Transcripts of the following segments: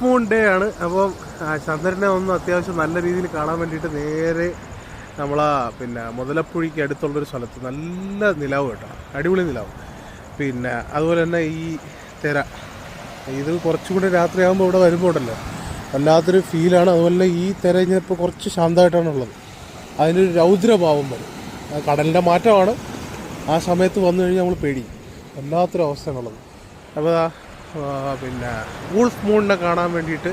Moon day ആണ്. അപ്പം ചന്ദ്രനെ ഒന്ന് അത്യാവശ്യം നല്ല രീതിയിൽ കാണാൻ വേണ്ടിയിട്ട് നേരെ നമ്മളാ പിന്നെ മുതലപ്പുഴയ്ക്ക് അടുത്തുള്ളൊരു സ്ഥലത്ത് നല്ല നിലാവ് കേട്ടോ, അടിപൊളി നിലാവ്. പിന്നെ അതുപോലെ തന്നെ ഈ തിര, ഇത് കുറച്ചും കൂടി രാത്രിയാകുമ്പോൾ ഇവിടെ വരുമ്പോൾ ഉണ്ടല്ലോ വല്ലാത്തൊരു ഫീലാണ്. അതുപോലെ തന്നെ ഈ തിര ഇപ്പോൾ കുറച്ച് ശാന്തമായിട്ടാണുള്ളത്, അതിനൊരു രൗദ്രഭാവം വരും. കടലിൻ്റെ മാറ്റമാണ്, ആ സമയത്ത് വന്നു കഴിഞ്ഞാൽ നമ്മൾ പേടി, വല്ലാത്തൊരു അവസ്ഥയാണുള്ളത്. അപ്പോൾ പിന്നെ വൂൾഫ് മൂണിനെ കാണാൻ വേണ്ടിയിട്ട്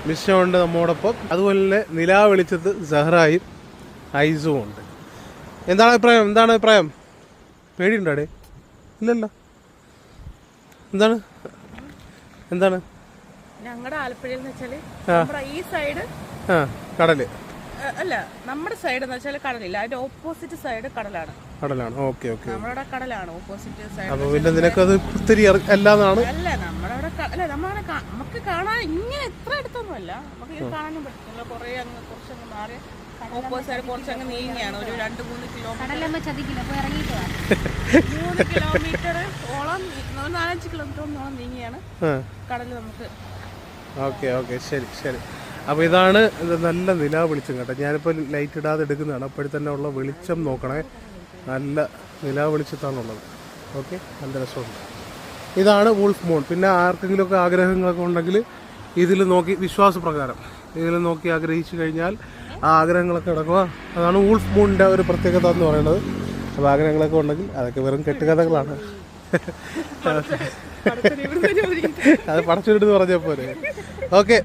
മിഷമുണ്ട് നമ്മോടൊപ്പം. അതുപോലെ തന്നെ നിലാ വെളിച്ചത്ത് സഹ്റായും ഐസും ഉണ്ട്. എന്താണ് അഭിപ്രായം? പേടിയുണ്ടോ അവിടെ? ഇല്ലല്ലോ. എന്താണ് ഞങ്ങളുടെ ആലപ്പുഴയിൽ വെച്ചാല് ഈ സൈഡ് കടല് അല്ല, നമ്മുടെ സൈഡ് എന്ന് വെച്ചാൽ കടലില്ല, അതിന്റെ ഓപ്പോസിറ്റ് സൈഡ് കടലാണ്. ഓക്കെ നമ്മുടെ കടലാണ് ഓപ്പോസിറ്റ് സൈഡ്. അപ്പൊ പിന്നെ നിനക്കത് ഒത്തിരി അല്ലാന്നാണ്. അല്ല, നമുക്ക് കാണാൻ ഇങ്ങനെ എത്ര അടുത്തൊന്നും അല്ല, നമുക്ക് ഇത് കാണാനും പറ്റില്ല. കുറച്ചങ്ങ് മാറി ഓപ്പോസിറ്റ് സൈഡ് കുറച്ചങ്ങ് നീങ്ങിയാണ്, ഒരു 2-3 കിലോമീറ്റർ ഓളം, 4-5 കിലോമീറ്ററോളം നീങ്ങിയാണ് കടല് നമുക്ക്. ഓക്കെ ശരി. അപ്പോൾ ഇതാണ് നല്ല നിലാ വെളിച്ചം കേട്ടോ. ഞാനിപ്പോൾ ലൈറ്റ് ഇടാതെ എടുക്കുന്നതാണ്. അപ്പോഴത്തന്നെ ഉള്ള വെളിച്ചം നോക്കണേ, നല്ല നിലാ വെളിച്ചത്താണുള്ളത്. ഓക്കെ, നല്ല രസമുണ്ട്. ഇതാണ് വൂൾഫ് മൂൺ. പിന്നെ ആർക്കെങ്കിലുമൊക്കെ ആഗ്രഹങ്ങളൊക്കെ ഉണ്ടെങ്കിൽ ഇതിൽ നോക്കി, വിശ്വാസപ്രകാരം ഇതിൽ നോക്കി ആഗ്രഹിച്ചു കഴിഞ്ഞാൽ ആ ആഗ്രഹങ്ങളൊക്കെ നടക്കുക. അതാണ് വൂൾഫ് മൂണിൻ്റെ ഒരു പ്രത്യേകത എന്ന് പറയുന്നത്. അപ്പോൾ ആഗ്രഹങ്ങളൊക്കെ ഉണ്ടെങ്കിൽ അതൊക്കെ വെറും കെട്ടുകഥകളാണ്. അത് പടച്ചുവിട്ടെന്ന് പറഞ്ഞാൽ പോലെ. ഓക്കെ.